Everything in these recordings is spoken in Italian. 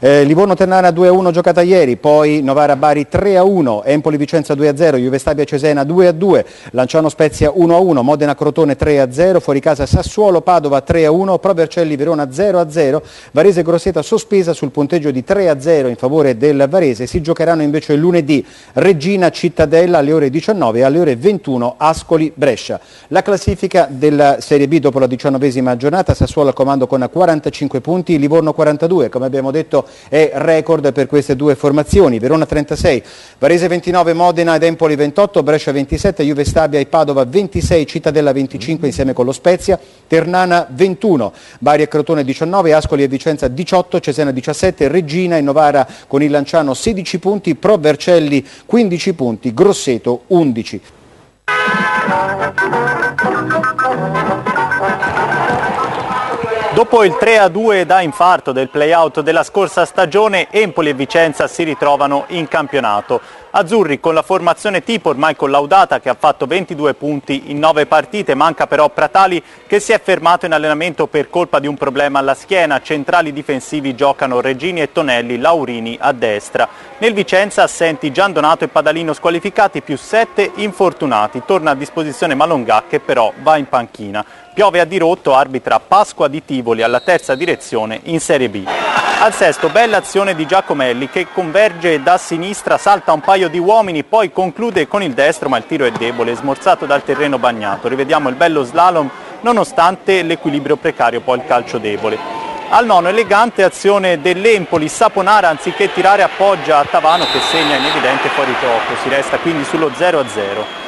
Livorno-Ternana 2-1 giocata ieri, poi Novara-Bari 3-1, Empoli-Vicenza 2-0, Juve Stabia-Cesena 2-2, Lanciano-Spezia 1-1, Modena-Crotone 3-0, fuori casa Sassuolo-Padova 3-1, Pro Vercelli-Verona 0-0, Varese-Grosseto sospesa sul punteggio di 3-0 in favore del Varese. Si giocheranno invece lunedì Regina-Cittadella alle ore 19 e alle ore 21 Ascoli-Brescia. La classifica della Serie B dopo la 19ª giornata: Sassuolo al comando con 45 punti, Livorno 42, come abbiamo detto è record per queste due formazioni, Verona 36, Varese 29, Modena ed Empoli 28, Brescia 27, Juve Stabia e Padova 26, Cittadella 25 insieme con lo Spezia, Ternana 21, Bari e Crotone 19, Ascoli e Vicenza 18, Cesena 17, Regina e Novara con il Lanciano 16 punti, Pro Vercelli 15 punti, Grosseto 11. Dopo il 3-2 da infarto del play-out della scorsa stagione, Empoli e Vicenza si ritrovano in campionato. Azzurri con la formazione tipo ormai collaudata, che ha fatto 22 punti in 9 partite, manca però Pratali che si è fermato in allenamento per colpa di un problema alla schiena. Centrali difensivi giocano Regini e Tonelli, Laurini a destra. Nel Vicenza assenti Gian Donato e Padalino squalificati, più 7 infortunati. Torna a disposizione Malongà che però va in panchina. Piove a dirotto, arbitra Pasqua di Tivoli alla terza direzione in Serie B. Al sesto, bella azione di Giacomelli che converge da sinistra, salta un paio di uomini, poi conclude con il destro, ma il tiro è debole, smorzato dal terreno bagnato. Rivediamo il bello slalom nonostante l'equilibrio precario, poi il calcio debole. Al nono, elegante azione dell'Empoli, Saponara anziché tirare appoggia a Tavano che segna in evidente fuori gioco, si resta quindi sullo 0-0.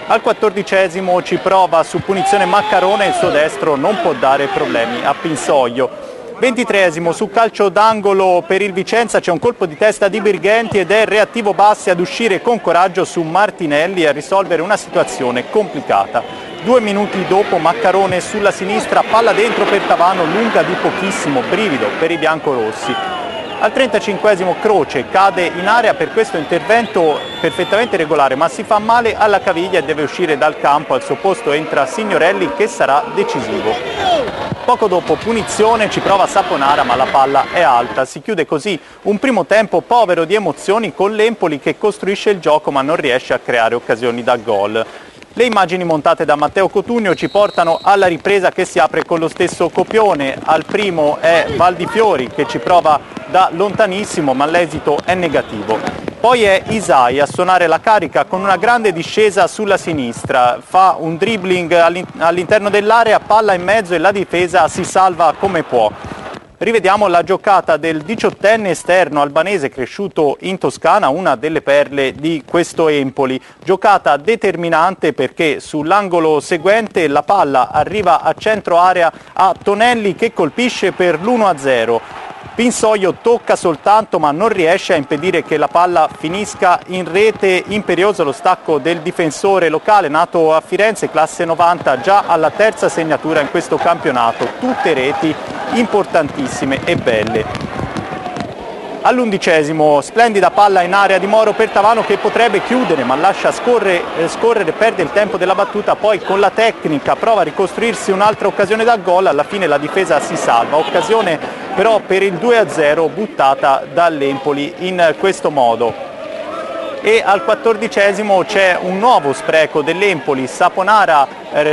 Al 14° ci prova su punizione Maccarone, il suo destro non può dare problemi a Pinsoglio. 23° su calcio d'angolo per il Vicenza, c'è un colpo di testa di Birghenti ed è reattivo Bassi ad uscire con coraggio su Martinelli e a risolvere una situazione complicata. 2 minuti dopo Maccarone sulla sinistra, palla dentro per Tavano, lunga di pochissimo, brivido per i biancorossi. Al 35° Croce cade in area per questo intervento perfettamente regolare, ma si fa male alla caviglia e deve uscire dal campo. Al suo posto entra Signorelli che sarà decisivo. Poco dopo punizione, ci prova Saponara ma la palla è alta. Si chiude così un primo tempo povero di emozioni con l'Empoli che costruisce il gioco ma non riesce a creare occasioni da gol. Le immagini montate da Matteo Cotugno ci portano alla ripresa che si apre con lo stesso copione. Al primo è Valdifiori che ci prova da lontanissimo ma l'esito è negativo. Poi è Isai a suonare la carica con una grande discesa sulla sinistra, fa un dribbling all'interno dell'area, palla in mezzo e la difesa si salva come può. Rivediamo la giocata del 18enne esterno albanese cresciuto in Toscana, una delle perle di questo Empoli. Giocata determinante perché sull'angolo seguente la palla arriva a centro area a Tonelli che colpisce per l'1-0. Pinsoglio tocca soltanto ma non riesce a impedire che la palla finisca in rete. Imperioso lo stacco del difensore locale nato a Firenze, classe 90, già alla terza segnatura in questo campionato, tutte reti importantissime e belle. All'11°, splendida palla in area di Moro per Tavano che potrebbe chiudere ma lascia scorrere, perde il tempo della battuta, poi con la tecnica prova a ricostruirsi un'altra occasione da gol, alla fine la difesa si salva, occasione però per il 2-0 buttata dall'Empoli in questo modo. E al 14° c'è un nuovo spreco dell'Empoli, Saponara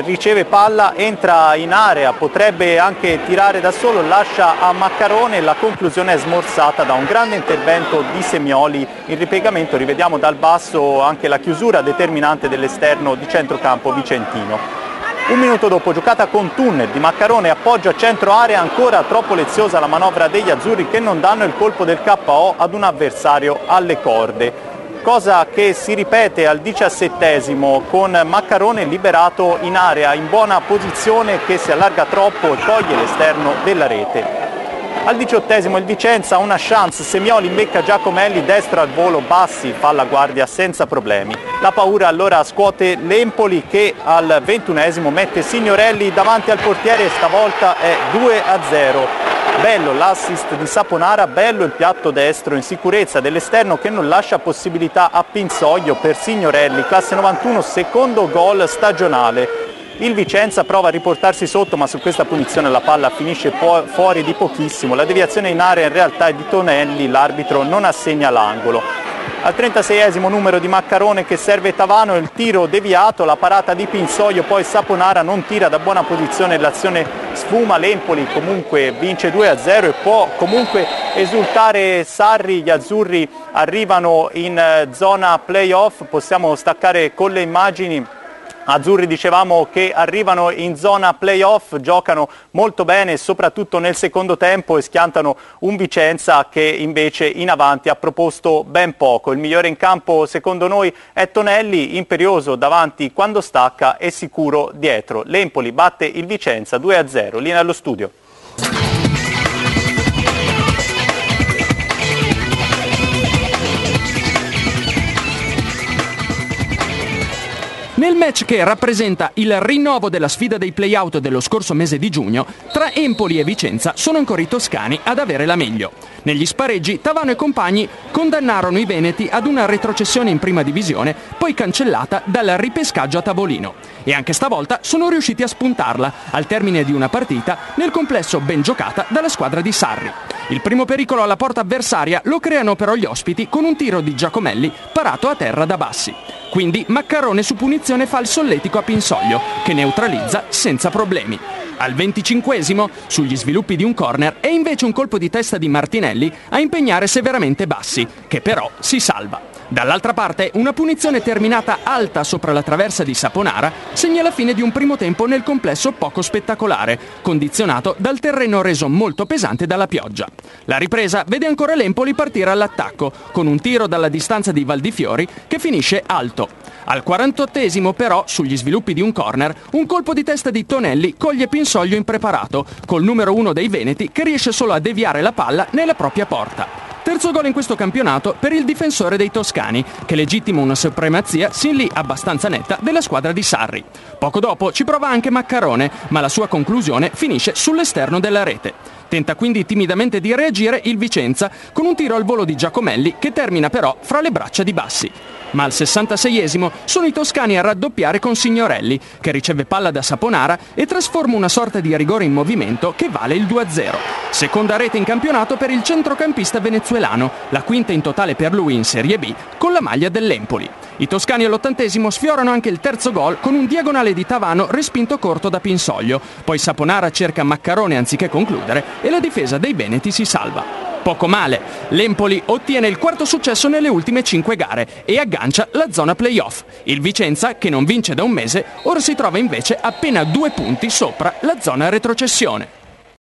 riceve palla, entra in area, potrebbe anche tirare da solo, lascia a Maccarone, la conclusione è smorzata da un grande intervento di Semioli in ripiegamento. Rivediamo dal basso anche la chiusura determinante dell'esterno di centrocampo vicentino. Un minuto dopo, giocata con tunnel di Maccarone, appoggio a centro area, ancora troppo leziosa la manovra degli azzurri che non danno il colpo del KO ad un avversario alle corde. Cosa che si ripete al 17° con Maccarone liberato in area in buona posizione che si allarga troppo e toglie l'esterno della rete. Al 18° il Vicenza ha una chance, Semioli imbecca Giacomelli, destra al volo, Bassi fa la guardia senza problemi. La paura allora scuote l'Empoli che al 21° mette Signorelli davanti al portiere e stavolta è 2-0. Bello l'assist di Saponara, bello il piatto destro in sicurezza dell'esterno che non lascia possibilità a Pinsoglio per Signorelli, classe 91, secondo gol stagionale. Il Vicenza prova a riportarsi sotto, ma su questa punizione la palla finisce fuori di pochissimo. La deviazione in area in realtà è di Tonelli, l'arbitro non assegna l'angolo. Al 36esimo numero di Maccarone che serve Tavano, il tiro deviato, la parata di Pinsoglio, poi Saponara non tira da buona posizione, l'azione sfuma, l'Empoli comunque vince 2-0 e può comunque esultare Sarri. Gli azzurri arrivano in zona playoff, possiamo staccare con le immagini. Azzurri dicevamo che arrivano in zona playoff, giocano molto bene soprattutto nel secondo tempo e schiantano un Vicenza che invece in avanti ha proposto ben poco. Il migliore in campo secondo noi è Tonelli, imperioso davanti quando stacca e sicuro dietro. L'Empoli batte il Vicenza 2-0, linea allo studio. Nel match che rappresenta il rinnovo della sfida dei play-out dello scorso mese di giugno, tra Empoli e Vicenza sono ancora i toscani ad avere la meglio. Negli spareggi Tavano e compagni condannarono i veneti ad una retrocessione in prima divisione, poi cancellata dal ripescaggio a tavolino. E anche stavolta sono riusciti a spuntarla, al termine di una partita nel complesso ben giocata dalla squadra di Sarri. Il primo pericolo alla porta avversaria lo creano però gli ospiti con un tiro di Giacomelli parato a terra da Bassi. Quindi Maccarone su punizione fa il solletico a Pinsoglio, che neutralizza senza problemi. Al 25esimo, sugli sviluppi di un corner, è invece un colpo di testa di Martinelli a impegnare severamente Bassi, che però si salva. Dall'altra parte, una punizione terminata alta sopra la traversa di Saponara segna la fine di un primo tempo nel complesso poco spettacolare, condizionato dal terreno reso molto pesante dalla pioggia. La ripresa vede ancora l'Empoli partire all'attacco, con un tiro dalla distanza di Valdifiori che finisce alto. Al 48esimo però, sugli sviluppi di un corner, un colpo di testa di Tonelli coglie Pinsoglio impreparato, col numero 1 dei veneti che riesce solo a deviare la palla nella propria porta. Terzo gol in questo campionato per il difensore dei toscani, che legittima una supremazia sin lì abbastanza netta della squadra di Sarri. Poco dopo ci prova anche Maccarone, ma la sua conclusione finisce sull'esterno della rete. Tenta quindi timidamente di reagire il Vicenza con un tiro al volo di Giacomelli che termina però fra le braccia di Bassi. Ma al 66esimo sono i toscani a raddoppiare con Signorelli, che riceve palla da Saponara e trasforma una sorta di rigore in movimento che vale il 2-0. Seconda rete in campionato per il centrocampista venezuelano, la quinta in totale per lui in Serie B, con la maglia dell'Empoli. I toscani all'80esimo sfiorano anche il terzo gol con un diagonale di Tavano respinto corto da Pinsoglio, poi Saponara cerca Maccarone anziché concludere e la difesa dei veneti si salva. Poco male, l'Empoli ottiene il quarto successo nelle ultime 5 gare e aggancia la zona playoff. Il Vicenza, che non vince da un mese, ora si trova invece appena 2 punti sopra la zona retrocessione.